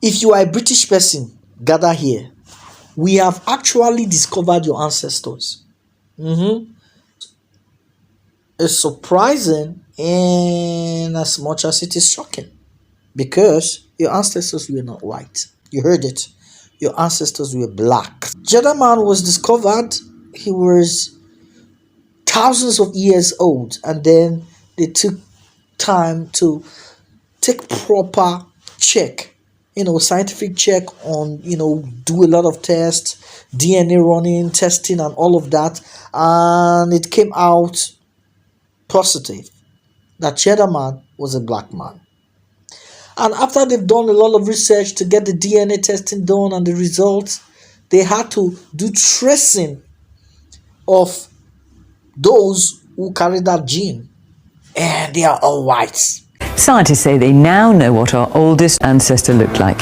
If you are a British person, gather here. We have actually discovered your ancestors. It's surprising in as much as it is shocking because your ancestors were not white. You heard it. Your ancestors were black. Jeddah man was discovered. He was thousands of years old, and then they took time to take proper check, scientific check on, do a lot of tests, DNA running, testing, and all of that, and it came out positive that Cheddar Man was a black man. And after they've done a lot of research to get the DNA testing done and the results, they had to do tracing of those who carry that gene, and they are all whites. Scientists say they now know what our oldest ancestor looked like,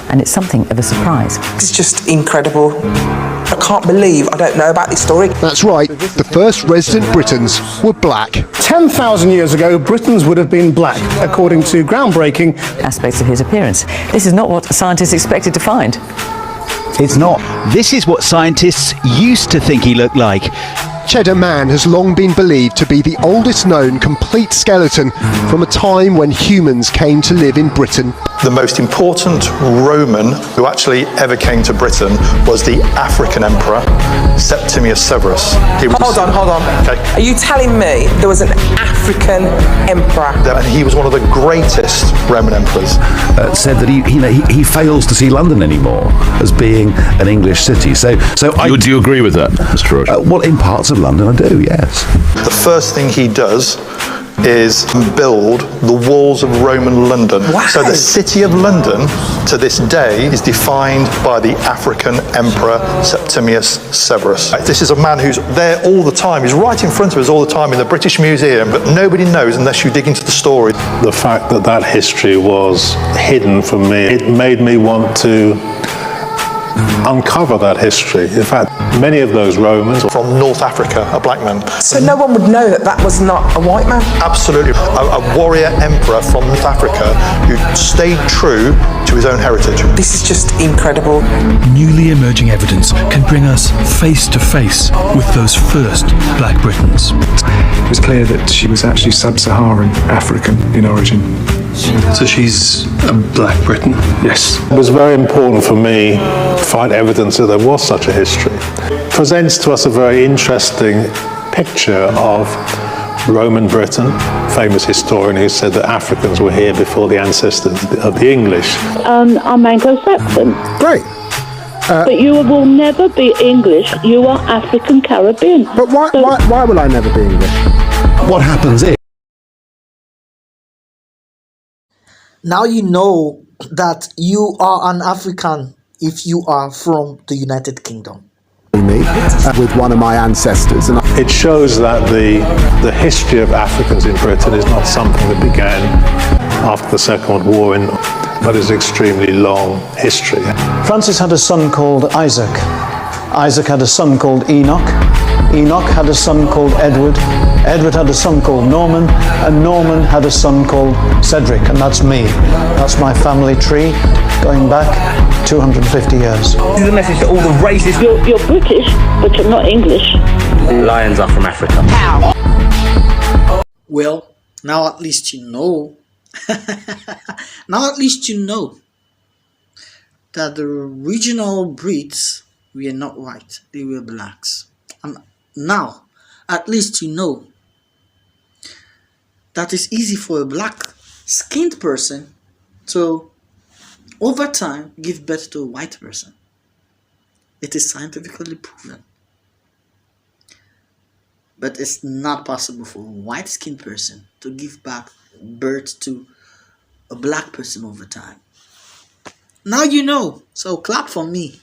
and it's something of a surprise. It's just incredible. I can't believe I don't know about this story. That's right, the first resident Britons were black. 10,000 years ago, Britons would have been black, according to groundbreaking Aspects of his appearance. This is not what scientists expected to find. It's not. This is what scientists used to think he looked like. Cheddar Man has long been believed to be the oldest known complete skeleton from a time when humans came to live in Britain. The most important Roman who actually ever came to Britain was the African emperor, Septimius Severus. Hold on. Okay. Are you telling me there was an African emperor? And he was one of the greatest Roman emperors. Said that he fails to see London anymore as being an English city. So do you agree with that, Mr. Roach? Well, in parts of London, I do. Yes. The first thing he does is build the walls of Roman London. Wow. So the city of London to this day is defined by the African emperor Septimius Severus. This is a man who's there all the time. He's right in front of us all the time in the British Museum, but nobody knows unless you dig into the story. The fact that history was hidden from me, it made me want to uncover that history. In fact, many of those Romans were from North Africa, a black man. So no one would know that was not a white man? Absolutely. A warrior emperor from North Africa who stayed true to his own heritage. This is just incredible. Newly emerging evidence can bring us face to face with those first black Britons. It was clear that she was actually sub-Saharan African in origin. So she's a black Briton? Yes. It was very important for me to find evidence that there was such a history. It presents to us a very interesting picture of Roman Britain, famous historian who said that Africans were here before the ancestors of the English. I'm Anglo-Saxon. Great. But you will never be English. You are African Caribbean. But why will I never be English? What happens is, now you know that you are an African if you are from the United Kingdom. With one of my ancestors. And it shows that the history of Africans in Britain is not something that began after the Second World War, but is extremely long history. Francis had a son called Isaac. Isaac had a son called Enoch. Enoch had a son called Edward. Edward had a son called Norman, and Norman had a son called Cedric, and that's me. That's my family tree, going back 250 years. This is a message to all the racists. You're British, but you're not English. Lions are from Africa. Well, now at least you know. Now at least you know that the original Brits were not white, they were blacks. And now, at least you know that it's easy for a black-skinned person to, over time, give birth to a white person. It is scientifically proven. But it's not possible for a white-skinned person to give back birth to a black person over time. Now you know, so clap for me.